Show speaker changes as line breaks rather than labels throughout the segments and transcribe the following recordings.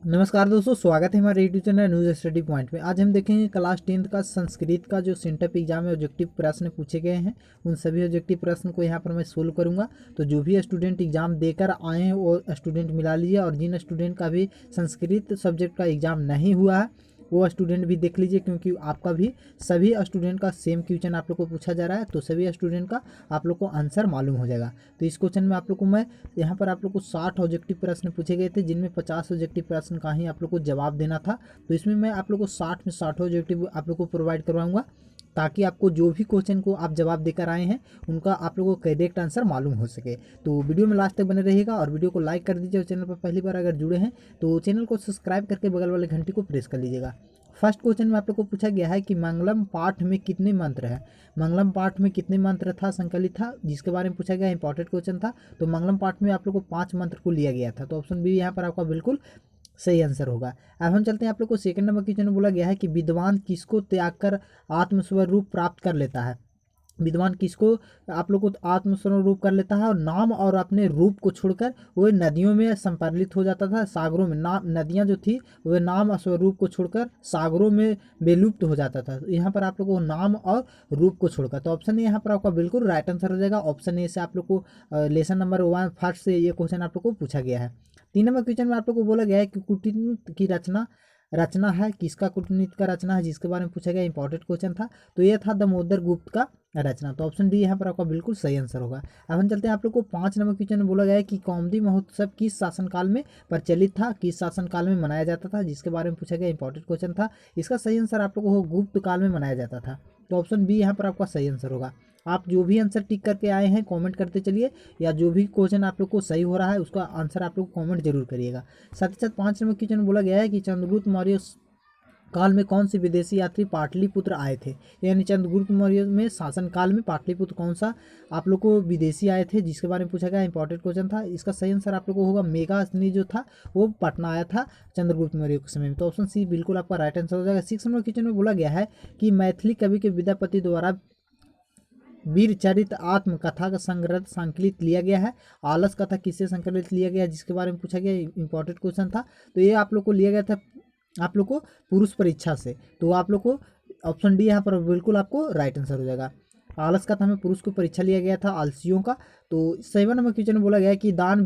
नमस्कार दोस्तों, स्वागत है हमारे YouTube channel news study point में। आज हम देखेंगे क्लास 10th का संस्कृत का जो सेंटअप एग्जाम में ऑब्जेक्टिव प्रश्न पूछे गए हैं, उन सभी ऑब्जेक्टिव प्रश्न को यहाँ पर मैं सोल्व करूंगा। तो जो भी स्टूडेंट एग्जाम देकर आए हैं वो स्टूडेंट मिला लीजिए, और जिन स्टूडेंट का भी संस्कृत सब्जेक्ट का एग्जाम नहीं हुआ है वो स्टूडेंट भी देख लीजिए, क्योंकि आपका भी सभी स्टूडेंट का सेम क्वेश्चन आप लोग को पूछा जा रहा है। तो सभी स्टूडेंट का आप लोग को आंसर मालूम हो जाएगा। तो इस क्वेश्चन में आप लोग को मैं यहाँ पर आप लोग को 60 ऑब्जेक्टिव प्रश्न पूछे गए थे, जिनमें 50 ऑब्जेक्टिव प्रश्न का ही आप लोग को जवाब देना था। तो इसमें मैं आप लोग को 60 में 60 ऑब्जेक्टिव आप लोग को प्रोवाइड करवाऊंगा, ताकि आपको जो भी क्वेश्चन को आप जवाब देकर आए हैं उनका आप लोगों को करेक्ट आंसर मालूम हो सके। तो वीडियो में लास्ट तक बने रहिएगा और वीडियो को लाइक कर दीजिए, और चैनल पर पहली बार अगर जुड़े हैं तो चैनल को सब्सक्राइब करके बगल वाले घंटी को प्रेस कर लीजिएगा। फर्स्ट क्वेश्चन में आप लोग को पूछा गया है कि मंगलम पाठ में कितने मंत्र है। मंगलम पाठ में कितने मंत्र था, संकलित था, जिसके बारे में पूछा गया, इंपॉर्टेंट क्वेश्चन था। तो मंगलम पाठ में आप लोग को 5 मंत्र को लिया गया था। तो ऑप्शन बी यहाँ पर आपका बिल्कुल सही आंसर होगा। अब हम चलते हैं, आप लोग को सेकंड नंबर क्वेश्चन में बोला गया है कि विद्वान किसको त्याग कर आत्मस्वरूप प्राप्त कर लेता है। विद्वान किसको आप लोग को आत्मस्वरूप कर लेता है, और नाम और अपने रूप को छोड़कर वह नदियों में संपरलित हो जाता था, सागरों में। नाम नदियां जो थी वह नाम स्वरूप को छोड़कर सागरों में विलुप्त हो जाता था। यहाँ पर आप लोग को नाम और रूप को छोड़कर, तो ऑप्शन ए यहाँ पर आपका बिल्कुल राइट आंसर हो जाएगा। ऑप्शन ए से आप लोग को लेसन नंबर 1 फर्स्ट से ये क्वेश्चन आप लोग को पूछा गया है। 3 नंबर क्वेश्चन में आप लोग को बोला गया है कि कूटनीति की रचना रचना है, किसका कूटनीति का रचना है, जिसके बारे में पूछा गया, इंपॉर्टेंट क्वेश्चन था। तो ये था दामोदर गुप्त का रचना। तो ऑप्शन डी यहाँ पर आपका बिल्कुल सही आंसर होगा। अब हम चलते हैं, आप लोग को 5 नंबर क्वेश्चन में बोला गया है कि कौमुदी महोत्सव किस शासनकाल में प्रचलित था, किस शासनकाल में मनाया जाता था, जिसके बारे में पूछा गया, इंपॉर्टेंट क्वेश्चन था। इसका सही आंसर आप लोग को गुप्त काल में मनाया जाता था। तो ऑप्शन बी यहाँ पर आपका सही आंसर होगा। आप जो भी आंसर टिक करके आए हैं कमेंट करते चलिए, या जो भी क्वेश्चन आप लोग को सही हो रहा है उसका आंसर आप लोग कमेंट जरूर करिएगा। साथ ही साथ 5 नंबर क्वेश्चन में बोला गया है कि चंद्रगुप्त मौर्य काल में कौन से विदेशी यात्री पाटलिपुत्र आए थे। यानी चंद्रगुप्त मौर्य में शासन काल में पाटलिपुत्र कौन सा आप लोग को विदेशी आए थे, जिसके बारे में पूछा गया, इंपॉर्टेंट क्वेश्चन था। इसका सही आंसर आप लोग को होगा, मेघासनी जो था वो पटना आया था चंद्रगुप्त मौर्य के समय में। तो ऑप्शन सी बिल्कुल आपका राइट आंसर हो जाएगा। 6 नंबर क्वेश्चन में बोला गया है कि मैथिली कवि के विद्यापति द्वारा वीर चरित आत्मकथा का संकलित लिया गया है। आलस कथा किससे संकलित लिया गया है, जिसके बारे में पूछा गया, इंपॉर्टेंट क्वेश्चन था। तो ये आप लोग को लिया गया था आप लोग को पुरुष परीक्षा से। तो आप लोग को ऑप्शन डी यहाँ पर बिल्कुल आपको राइट आंसर हो जाएगा। आलस का था में पुरुष को परीक्षा लिया गया था आलसियों का। तो 7 नंबर क्वेश्चन में बोला गया है कि दानी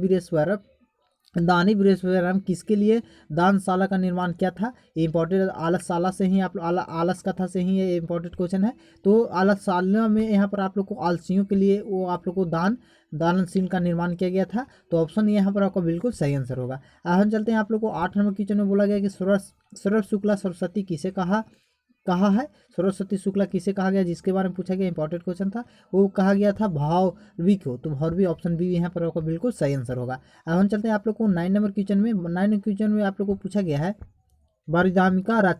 बृहस्पतिवार किसके लिए दानशाला का निर्माण किया था। ये इंपॉर्टेंट आलसशाला से ही आलस कथा से ही ये इंपॉर्टेंट क्वेश्चन है। तो आलसशाला में यहाँ पर आप लोग को आलसियों के लिए वो आप लोग को दानशील का निर्माण किया गया था। तो ऑप्शन यहाँ पर आपका बिल्कुल सही आंसर होगा। अब हम चलते हैं, आप लोग को 8 नंबर क्वेश्चन में बोला गया कि सरस शुक्ला सरस्वती किसे कहा है। सरस्वती शुक्ला किसे कहा गया, जिसके बारे में पूछा गया, इंपॉर्टेंट क्वेश्चन था। वो कहा गया था भावी को। तो भावी ऑप्शन बी यहाँ पर आपका बिल्कुल सही आंसर होगा। अब हम चलते हैं, आप लोग को 9 नंबर क्वेश्चन में। 9 नंबर क्वेश्चन में आप लोग को पूछा गया है वरदामिका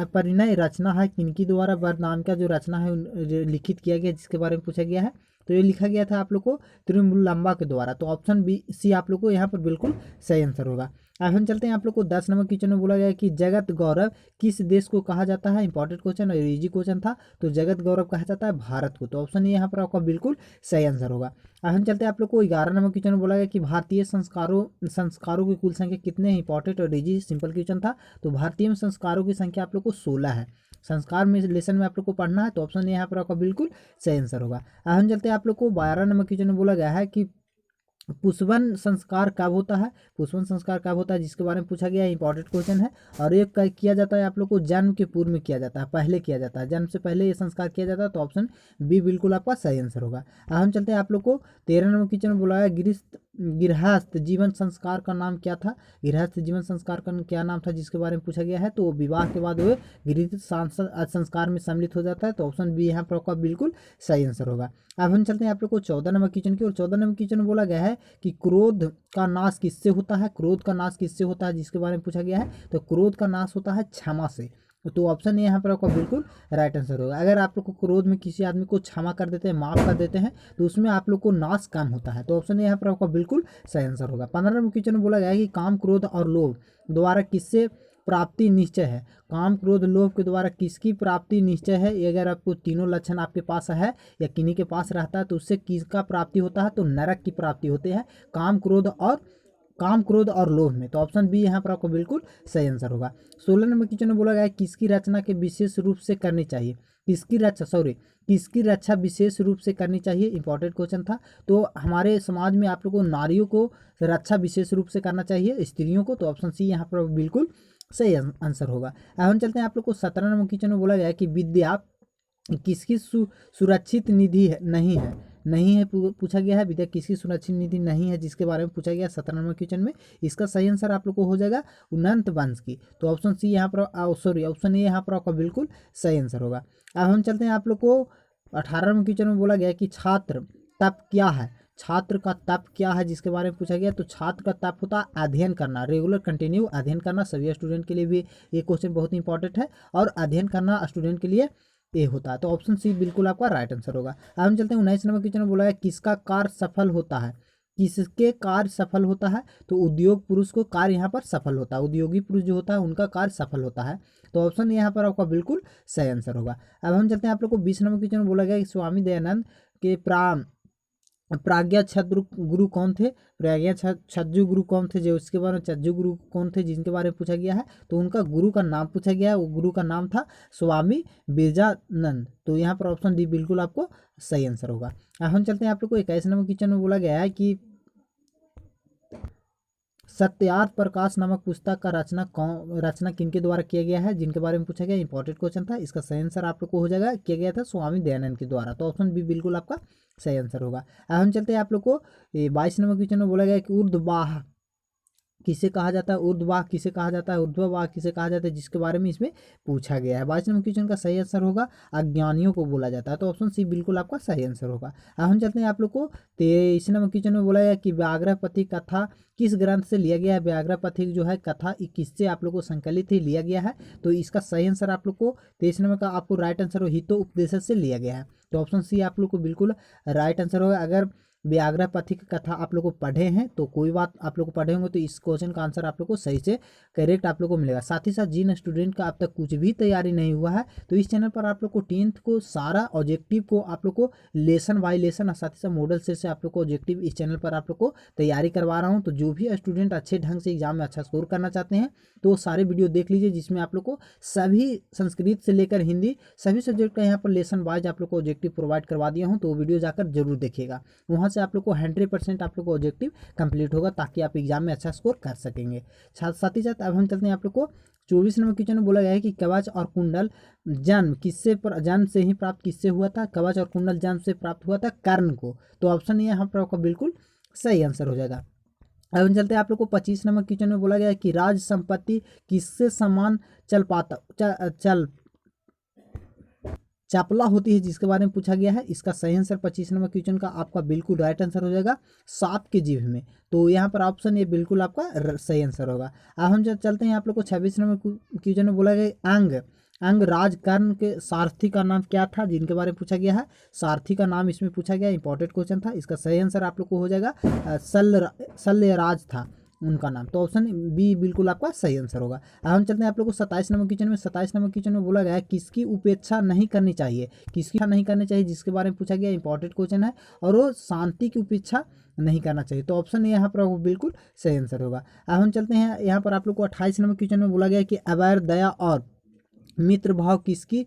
परिणय रचना है किनकी द्वारा वरदामिका जो रचना है लिखित किया गया, जिसके बारे में पूछा गया है। तो ये लिखा गया था आप लोग को तिरुमुल्लम्बा के द्वारा। तो ऑप्शन बी सी आप लोग को यहाँ पर बिल्कुल सही आंसर होगा। अब हम चलते हैं, आप लोग को 10 नंबर क्वेश्चन में बोला गया है कि जगत गौरव किस देश को कहा जाता है। इंपॉर्टेंट क्वेश्चन और इजी क्वेश्चन था। तो जगत गौरव कहा जाता है भारत को। तो ऑप्शन यहाँ पर आपका बिल्कुल सही आंसर होगा। अब हम चलते हैं, आप लोग को 11 नंबर क्वेश्चन में बोला गया कि भारतीय संस्कारों की कुल संख्या कितने हैं। इंपॉर्टेंट और इजी सिंपल क्वेश्चन था। तो भारतीय में संस्कारों की संख्या आप लोग को 16 है। संस्कार में लेसन में आप लोग को पढ़ना है। तो ऑप्शन यहाँ पर आपका बिल्कुल सही आंसर होगा। अब हम चलते हैं, आप लोग को 12 नंबर क्वेश्चन में बोला गया है कि पुष्पन संस्कार कब होता है। पुष्पन संस्कार कब होता है, जिसके बारे में पूछा गया है, इंपॉर्टेंट क्वेश्चन है। और ये किया जाता है आप लोग को जन्म के पूर्व में किया जाता है, पहले किया जाता है, जन्म से पहले ये संस्कार किया जाता है। तो ऑप्शन बी बिल्कुल आपका सही आंसर होगा। अब हम चलते हैं, आप लोग को 13 नंबर क्वेश्चन में बोला है गृहस्थ जीवन संस्कार का नाम क्या था। गृहस्थ जीवन संस्कार का क्या नाम था, जिसके बारे में पूछा गया है। तो विवाह के बाद वो गृहस्थ संस्कार में सम्मिलित हो जाता है। तो ऑप्शन बी यहाँ पर आपका बिल्कुल सही आंसर होगा। अब हम चलते हैं, आप लोग को 14 नंबर क्वेश्चन की। और 14 नंबर क्वेश्चन में बोला गया है कि क्रोध का नाश किससे होता है। क्रोध का नाश किससे होता है, जिसके बारे में पूछा गया है। तो क्रोध का नाश होता है क्षमा से। तो ऑप्शन यहाँ पर आपका बिल्कुल राइट आंसर होगा। अगर आप लोग को क्रोध में किसी आदमी को क्षमा कर देते हैं, माफ कर देते हैं, तो उसमें आप लोग को नाश कम होता है। तो ऑप्शन यहाँ पर आपका बिल्कुल सही आंसर होगा। 15 नंबर क्वेश्चन में बोला गया है कि काम क्रोध और लोभ द्वारा किससे प्राप्ति निश्चय है। काम क्रोध लोभ के द्वारा किसकी प्राप्ति निश्चय है। ये अगर आपको तीनों लक्षण आपके पास है या किन्हीं के पास रहता है तो उससे किसका प्राप्ति होता है। तो नरक की प्राप्ति होती है। काम क्रोध और काम क्रोध और लोभ में। तो ऑप्शन बी यहाँ पर आपको बिल्कुल सही आंसर होगा। 16 नंबर क्वेश्चन में बोला गया है किसकी रचना के विशेष रूप से करनी चाहिए, किसकी रक्षा विशेष रूप से करनी चाहिए, इंपॉर्टेंट क्वेश्चन था। तो हमारे समाज में आप लोगों को नारियों को रक्षा विशेष रूप से करना चाहिए, स्त्रियों को। तो ऑप्शन सी यहाँ पर बिल्कुल सही आंसर होगा। अब हम चलते हैं आप लोग को 17 नंबर क्वेश्चन में बोला गया है कि विद्या किसकी सुरक्षित निधि नहीं है पूछा गया है। विद्या किसकी सुरक्षित निधि नहीं है, जिसके बारे में पूछा गया 17 नंबर क्वेश्चन में। इसका सही आंसर आप लोग को हो जाएगा उन्नत वंश की। तो ऑप्शन सी यहाँ पर ऑप्शन ए यहाँ पर आपका बिल्कुल सही आंसर होगा। अब हम चलते हैं आप लोग को 18 नंबर क्वेश्चन में बोला गया कि छात्र तप क्या है, छात्र का तप क्या है, जिसके बारे में पूछा गया। तो छात्र का तप होता है अध्ययन करना, रेगुलर कंटिन्यू अध्ययन करना। सभी स्टूडेंट के लिए भी ये क्वेश्चन बहुत इंपॉर्टेंट है, और अध्ययन करना स्टूडेंट के लिए ये होता है। तो ऑप्शन सी बिल्कुल आपका राइट आंसर होगा। अब हम चलते हैं 19 नंबर क्वेश्चन में बोला है किसका कार्य सफल होता है, किसके कार्य सफल होता है। तो उद्योग पुरुष को कार्य यहाँ पर सफल होता है, उद्योगी पुरुष जो होता है उनका कार्य सफल होता है। तो ऑप्शन यहाँ पर आपका बिल्कुल सही आंसर होगा। अब हम चलते हैं आप लोग को 20 नंबर क्वेश्चन में बोला गया कि स्वामी दयानंद के प्राज्ञा छद्म गुरु कौन थे, प्राज्ञा छज्जु गुरु कौन थे, जो इसके बारे में छज्जु गुरु कौन थे जिनके बारे में पूछा गया है। तो उनका गुरु का नाम पूछा गया है, वो गुरु का नाम था स्वामी बिरजानंद। तो यहाँ पर ऑप्शन डी बिल्कुल आपको सही आंसर होगा। अब हम चलते हैं आप लोग को 21 नंबर क्वेश्चन में बोला गया है कि सत्यार्थ प्रकाश नामक पुस्तक का रचना किनके द्वारा किया गया है, जिनके बारे में पूछा गया। इंपॉर्टेंट क्वेश्चन था, इसका सही आंसर आप लोग को हो जाएगा, किया गया था स्वामी दयानंद के द्वारा। तो ऑप्शन बी बिल्कुल आपका सही आंसर होगा। अब हम चलते हैं आप लोग को 22 नंबर क्वेश्चन में बोला गया कि ऊर्ध्ववाह किसे कहा जाता है, ऊर्ध्ववाह किसे कहा जाता है, ऊर्ध्ववाह किसे कहा जाता है, जिसके बारे में इसमें पूछा गया है। 22 नंबर क्वेश्चन का सही आंसर होगा अज्ञानियों को बोला जाता है। तो ऑप्शन सी बिल्कुल आपका सही आंसर होगा। अब हम चलते हैं आप लोग को 23 नंबर क्वेश्चन में बोला गया कि व्याघ्रपथी कथा किस ग्रंथ से लिया गया है। व्याघ्रपथी जो है कथा किससे आप लोग को संकलित ही लिया गया है। तो इसका सही आंसर आप लोग को 23 नंबर का आपको राइट आंसर हो हितोपदेशक से लिया गया है। तो ऑप्शन सी आप लोग को बिल्कुल राइट आंसर होगा। अगर व्याघ्रपथी की कथा आप लोग को पढ़े हैं तो कोई बात, आप लोग को पढ़े होंगे तो इस क्वेश्चन का आंसर आप लोग को सही से करेक्ट आप लोग को मिलेगा। साथ ही साथ जिन स्टूडेंट का अब तक कुछ भी तैयारी नहीं हुआ है तो इस चैनल पर आप लोग को 10th को सारा ऑब्जेक्टिव को आप लोग को लेसन बाय लेसन और साथ ही साथ मॉडल सेट से आप लोग को ऑब्जेक्टिव इस चैनल पर आप लोग को तैयारी करवा रहा हूँ। तो जो भी स्टूडेंट अच्छे ढंग से एग्जाम में अच्छा स्कोर करना चाहते हैं तो सारे वीडियो देख लीजिए, जिसमें आप लोग को सभी संस्कृत से लेकर हिंदी सभी सब्जेक्ट का यहाँ पर लेसन वाइज आप लोग को ऑब्जेक्टिव प्रोवाइड करवा दिया हूँ। तो वो वीडियो जाकर जरूर देखिएगा, वहाँ से आप लोग को 100% आप लोग को ऑब्जेक्टिव कंप्लीट होगा, ताकि आप एग्जाम में अच्छा स्कोर कर सकेंगे। साथ ही साथ अब हम चलते हैं आप लोग को 24 नंबर क्वेश्चन में बोला गया है कि कवच और कुंडल जन्म से ही प्राप्त किससे हुआ था। कवच और कुंडल जन्म से प्राप्त हुआ था कर्ण को। तो ऑप्शन ये यहाँ पर आपका बिल्कुल सही आंसर हो जाएगा। अब हम चलते हैं आप लोग को 25 नंबर क्वेश्चन में बोला गया है कि राज संपत्ति किससे समान चपला होती है, जिसके बारे में पूछा गया है। इसका सही आंसर 25 नंबर क्वेश्चन का आपका बिल्कुल राइट आंसर हो जाएगा सांप के जीभ में। तो यहाँ पर ऑप्शन ये बिल्कुल आपका सही आंसर होगा। अब हम जब चलते हैं आप लोग को 26 नंबर क्वेश्चन में बोला गया अंग राज कर्ण के सारथी का नाम क्या था, जिनके बारे में पूछा गया है। सारथी का नाम इसमें पूछा गया, इंपॉर्टेंट क्वेश्चन था। इसका सही आंसर आप लोग को हो जाएगा शल्यराज था उनका नाम। तो ऑप्शन बी बिल्कुल आपका सही आंसर होगा। अब हम चलते हैं आप लोग को 27 नंबर क्वेश्चन में। 27 नंबर क्वेश्चन में बोला गया है किसकी उपेक्षा नहीं करनी चाहिए, जिसके बारे में पूछा गया। इंपॉर्टेंट क्वेश्चन है और वो शांति की उपेक्षा नहीं करना चाहिए। तो ऑप्शन यहाँ पर वो बिल्कुल सही आंसर होगा। अब हम चलते हैं यहाँ पर आप लोग को 28 नंबर क्वेश्चन में बोला गया कि अवैर दया और मित्र भाव किसकी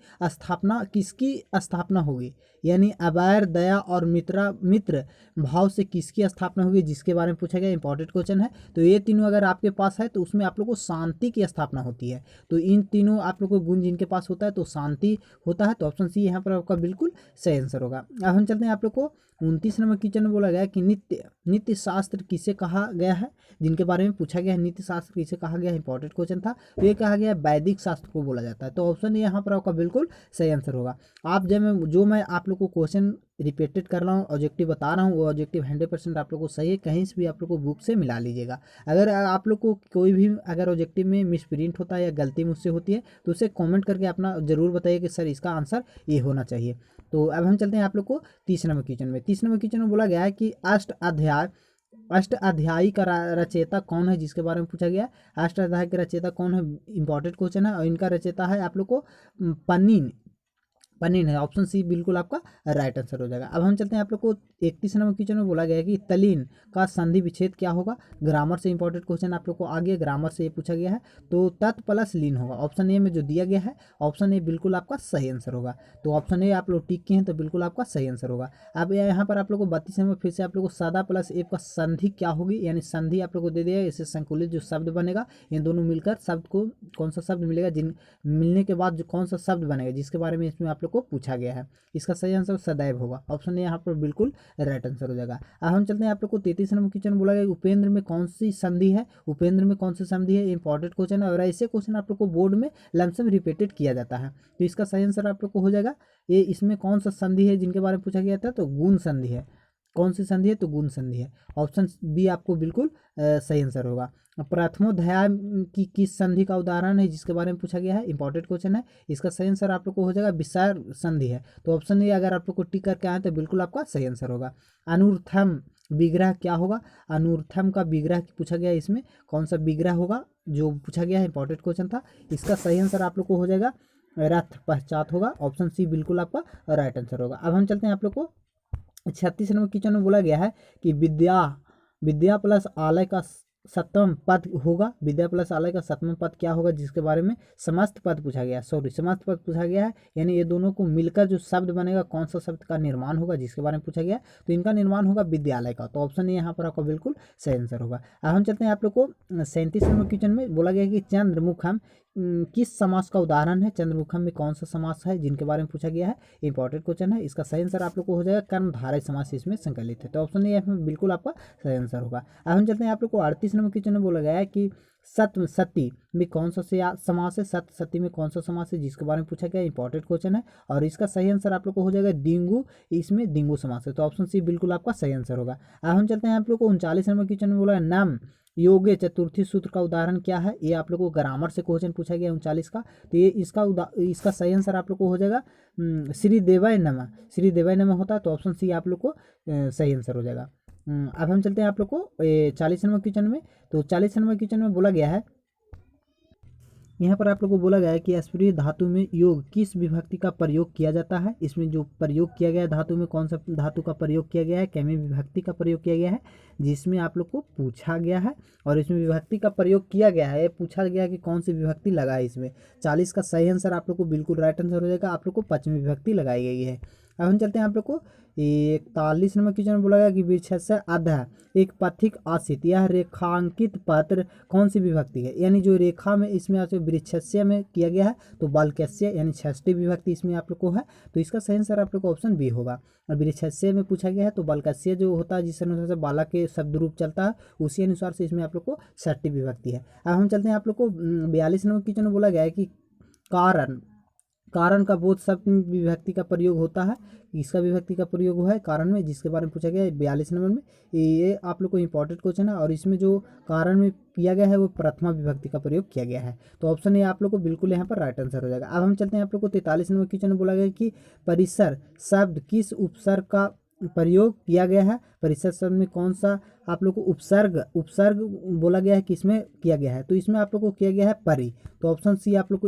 स्थापना होगी, यानी अवैर दया और मित्र भाव से किसकी स्थापना होगी, जिसके बारे में पूछा गया। इंपॉर्टेंट क्वेश्चन है। तो ये तीनों अगर आपके पास है तो उसमें आप लोग को शांति की स्थापना होती है। तो इन तीनों आप लोग को गुण जिनके पास होता है तो शांति होता है। तो ऑप्शन सी यहाँ पर आपका बिल्कुल सही आंसर होगा। अब हम चलते हैं आप लोग को 29 नंबर क्वेश्चन में बोला गया कि नित्य शास्त्र किसे कहा गया है, जिनके बारे में पूछा गया है। नित्य शास्त्र किसे कहा गया है, इंपॉर्टेंट क्वेश्चन था। तो ये कहा गया वैदिक शास्त्र को बोला जाता है। तो ऑप्शन यहाँ पर आपका बिल्कुल सही आंसर होगा। आप जो मैं आप लोग को क्वेश्चन रिपीटेड कर रहा हूँ, ऑब्जेक्टिव बता रहा हूँ, वो ऑब्जेक्टिव 100% आप लोग को सही है। कहीं से भी आप लोग को बुक से मिला लीजिएगा। अगर आप लोग को कोई भी अगर ऑब्जेक्टिव में मिसप्रिंट होता है या गलती मुझसे होती है तो उसे कमेंट करके अपना जरूर बताइए कि सर इसका आंसर ये होना चाहिए। तो अब हम चलते हैं आप लोग को 30 नंबर क्वेश्चन में। 30 नंबर क्वेश्चन में बोला गया है कि अष्टाध्यायी का रचयिता कौन है, जिसके बारे में पूछा गया। अष्टाध्यायी का रचयिता कौन है, इंपॉर्टेंट क्वेश्चन है। और इनका रचयिता है आप लोग को पनीर है, ऑप्शन सी बिल्कुल आपका राइट आंसर हो जाएगा। अब हम चलते हैं आप लोग को 31 नंबर क्वेश्चन में बोला गया है कि तलीन का संधि विच्छेद क्या होगा। ग्रामर से इंपॉर्टेंट क्वेश्चन आप लोग को आ गया, ग्रामर से ये पूछा गया है। तो तत् प्लस लीन होगा, ऑप्शन ए में जो दिया गया है, ऑप्शन ए बिल्कुल आपका सही आंसर होगा। तो ऑप्शन ए आप लोग टिक किए हैं तो बिल्कुल आपका सही आंसर होगा। अब यहाँ पर आप लोग को 32 नंबर फिर से आप लोग को सादा प्लस एप का संधि क्या होगी, यानी संधि आप लोग को दे दिया है। इससे संकुलित जो शब्द बनेगा, इन दोनों मिलकर शब्द को कौन सा शब्द मिलेगा, जिन मिलने के बाद जो कौन सा शब्द बनेगा, जिसके बारे में इसमें आप लोग को पूछा गया है। इसका सही आंसर सदैव होगा, ऑप्शन ए यहाँ पर बिल्कुल राइट आंसर हो जाएगा। अब हम चलते हैं आप लोग को 33 नंबर क्वेश्चन बोला गया उपेंद्र में कौन सी संधि है। उपेंद्र में कौन सी संधि है, इंपॉर्टेंट क्वेश्चन है और ऐसे क्वेश्चन आप लोग को बोर्ड में लमसम रिपीटेड किया जाता है। तो इसका सही आंसर आप लोग को हो जाएगा ये, इसमें कौन सा संधि है जिनके बारे में पूछा गया था, तो गुण संधि है। कौन सी संधि है, तो गुण संधि है। ऑप्शन बी आपको बिल्कुल सही आंसर होगा। प्रथमोध्याय की किस संधि का उदाहरण है जिसके बारे में पूछा गया है, इंपॉर्टेंट क्वेश्चन है। इसका सही आंसर आप लोग को हो जाएगा विसर्ग संधि है। तो ऑप्शन ए अगर आप लोग को टिक करके आए तो बिल्कुल आपका सही आंसर होगा। अनुर्थम विग्रह क्या होगा, अनुर्थम का विग्रह पूछा गया है, इसमें कौन सा विग्रह होगा जो पूछा गया है, इंपॉर्टेंट क्वेश्चन था। इसका सही आंसर आप लोग को हो जाएगा रथ पश्चात होगा, ऑप्शन सी बिल्कुल आपका राइट आंसर होगा। अब हम चलते हैं आप लोग को 36 नंबर क्वेश्चन में बोला गया है कि विद्या प्लस आलय का सप्तम पद होगा। विद्या प्लस आलय का सप्तम पद क्या होगा जिसके बारे में समस्त पद पूछा गया है, समस्त पद पूछा गया है, यानी ये दोनों को मिलकर जो शब्द बनेगा कौन सा शब्द का निर्माण होगा जिसके बारे में पूछा गया है। तो इनका निर्माण होगा विद्यालय का, तो ऑप्शन ए यहाँ पर आपका बिल्कुल सही आंसर होगा। अब हम चलते हैं आप लोग को 37 नंबर क्वेश्चन में बोला गया है कि चंद्रमुखम किस समास का उदाहरण है। चंद्रमुखम में कौन सा समास है जिनके बारे में पूछा गया है, इंपॉर्टेंट क्वेश्चन है। इसका सही आंसर आप लोग को हो जाएगा कर्मधारय समास इसमें संकलित है, तो ऑप्शन ए बिल्कुल आपका सही आंसर होगा। अब हम चलते हैं आप लोग को 38 नंबर क्वेश्चन में बोला गया है कि सती में कौन सा समास है, सती में कौन सा समास है जिसके बारे में पूछा गया है, इंपॉर्टेंट क्वेश्चन है। और इसका सही आंसर आप लोग को हो जाएगा डिंगू, इसमें डिंगू समास है, तो ऑप्शन सी बिल्कुल आपका सही आंसर होगा। अब हम चलते हैं आप लोग को 39 नंबर क्वेश्चन में बोला है नाम योग्य चतुर्थी सूत्र का उदाहरण क्या है। ये आप लोग को ग्रामर से क्वेश्चन पूछा गया 39 का, तो ये इसका सही आंसर आप लोग को हो जाएगा श्री देवाय नमः, श्री देवाय नमः होता है, तो ऑप्शन सी आप लोग को सही आंसर हो जाएगा। अब हम चलते हैं आप लोग को 40 नंबर क्वेश्चन में, तो 40 नंबर क्वेश्चन में बोला गया है, यहाँ पर आप लोग को बोला गया है कि स्पृह धातु में योग किस विभक्ति का प्रयोग किया जाता है। इसमें जो प्रयोग किया गया है धातु में, कौन सा धातु का प्रयोग किया गया है, कैमी विभक्ति का प्रयोग किया गया है जिसमें आप लोग को पूछा गया है। और इसमें विभक्ति का प्रयोग किया गया है, पूछा गया है कि कौन सी विभक्ति लगाए इसमें। 40 का सही आंसर आप लोग को बिल्कुल राइट आंसर हो जाएगा, आप लोग को पंचमी विभक्ति लगाई गई है। अब हम चलते हैं आप लोग को 41 नंबर क्वेश्चन में बोला गया कि वृक्षस्य अधः एक पथिक आसित, यह रेखांकित पत्र कौन सी विभक्ति है, यानी जो रेखा में इसमें आपसे वृक्षस्य में किया गया है तो बालकस्य यानी षष्ठी विभक्ति इसमें आप लोग को है, तो इसका सही आंसर आप लोग को ऑप्शन बी होगा। और वृक्षस्य में पूछा गया है तो बालकस्य जो होता है जिस अनुसार से बालक के शब्द रूप चलता है उसी अनुसार से इसमें आप लोग को षष्ठी विभक्ति है। अब हम चलते हैं आप लोग को 42 नंबर क्वेश्चन में बोला गया है कि कारण का बोध शब्द में विभक्ति का प्रयोग होता है, इसका विभक्ति का प्रयोग हुआ है कारण में, जिसके बारे में पूछा गया है 42 नंबर में। ये आप लोग को इंपॉर्टेंट क्वेश्चन है और इसमें जो कारण में किया गया है वो प्रथमा विभक्ति का प्रयोग किया गया है, तो ऑप्शन ए आप लोग को बिल्कुल यहाँ पर राइट आंसर हो जाएगा। अब हम चलते हैं आप लोग को 43 नंबर क्वेश्चन में बोला गया कि परिसर शब्द किस उपसर्ग का प्रयोग किया गया है। परिसर शब्द में कौन सा आप लोग को उपसर्ग बोला गया है, किसमें किया गया है, तो इसमें आप लोग को किया गया है परि, तो ऑप्शन सी आप लोग को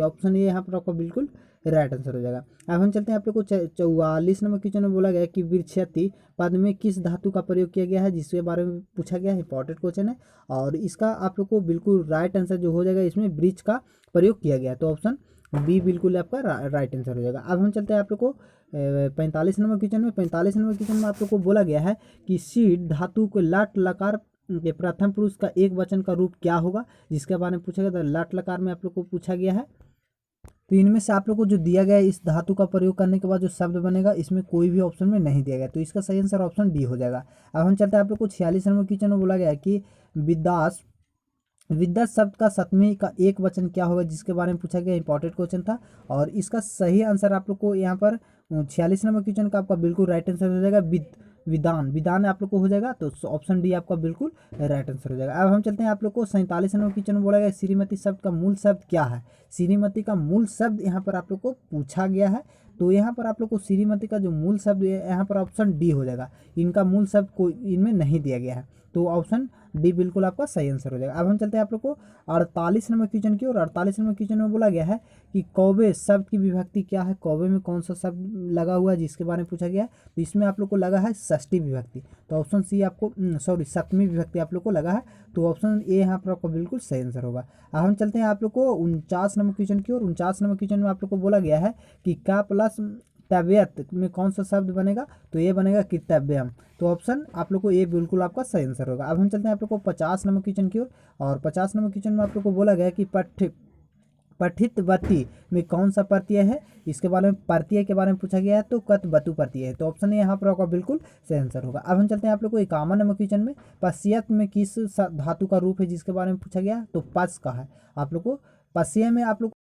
ऑप्शन ए यहाँ पर आपका बिल्कुल राइट आंसर हो जाएगा। अब हम चलते हैं आप लोग को 44 नंबर क्वेश्चन में बोला गया है कि वृक्षति पद में किस धातु का प्रयोग किया गया है जिसके बारे में पूछा गया है, इंपॉर्टेंट क्वेश्चन है। और इसका आप लोग को बिल्कुल राइट आंसर जो हो जाएगा, इसमें वृक्ष का प्रयोग किया गया है, तो ऑप्शन बी बिल्कुल आपका राइट आंसर हो जाएगा। अब हम चलते हैं आप लोग को 45 नंबर क्वेश्चन में। 45 नंबर क्वेश्चन में आप लोग को बोला गया है कि शीट धातु को लट लकार के प्रथम पुरुष का एक वचन का रूप क्या होगा जिसके बारे में पूछा गया था। लट लकार में आप लोग को पूछा गया है, तो इनमें से आप लोग को जो दिया गया है इस धातु का प्रयोग करने के बाद जो शब्द बनेगा इसमें कोई भी ऑप्शन में नहीं दिया गया, तो इसका सही आंसर ऑप्शन डी हो जाएगा। अब हम चलते हैं आप लोग को 46 नंबर क्वेश्चन में बोला गया है कि विद्या शब्द का सप्तमी का एक वचन क्या होगा जिसके बारे में पूछा गया, इंपॉर्टेंट क्वेश्चन था। और इसका सही आंसर आप लोग को यहाँ पर 46 नंबर क्वेश्चन का आपका बिल्कुल राइट आंसर हो जाएगा विधान आप लोग को हो जाएगा, तो ऑप्शन डी आपका बिल्कुल राइट आंसर हो जाएगा। अब हम चलते हैं आप लोग को 47 नंबर क्वेश्चन में बोला गया श्रीमती शब्द का मूल शब्द क्या है। श्रीमती का मूल शब्द यहाँ पर आप लोग को पूछा गया है, तो यहाँ पर आप लोग को श्रीमती का जो मूल शब्द है यहाँ पर ऑप्शन डी हो जाएगा। इनका मूल शब्द कोई इनमें नहीं दिया गया है, तो ऑप्शन डी बिल्कुल आपका सही आंसर हो जाएगा। अब हम चलते हैं आप लोग को 48 नंबर क्वेश्चन की ओर। 48 नंबर क्वेश्चन में बोला गया है कि कौवे शब्द की विभक्ति क्या है, कौवे में कौन सा शब्द लगा हुआ है जिसके बारे में पूछा गया है। तो इसमें आप लोग को लगा है षष्ठी विभक्ति, तो ऑप्शन सी आपको सॉरी सप्तमी विभक्ति आप लोग को लगा है, तो ऑप्शन ए यहाँ पर आपको बिल्कुल सही आंसर होगा। अब हम चलते हैं आप लोग को 49 नंबर क्वेश्चन की ओर। 49 नंबर क्वेश्चन में आप लोग को बोला गया है कि का प्लस तबियत में कौन सा शब्द बनेगा, तो ये बनेगा कितव्यम, तो ऑप्शन आप लोग को ये बिल्कुल आपका सही आंसर होगा। अब हम चलते हैं आप लोग को 50 नंबर क्वेश्चन की ओर। और 50 नंबर क्वेश्चन में आप लोग को बोला गया है कि पठितवती में कौन सा प्रत्यय है, इसके बारे में प्रत्यय के बारे में पूछा गया है, तो कतवतु प्रत्यय है, तो ऑप्शन यहाँ पर आपका बिल्कुल सही आंसर होगा। अब हम चलते हैं आप लोग को 51 नंबर क्वेश्चन में पश्यत में किस धातु का रूप है जिसके बारे में पूछा गया है, तो पस का है। आप लोग को पश्य में आप लोग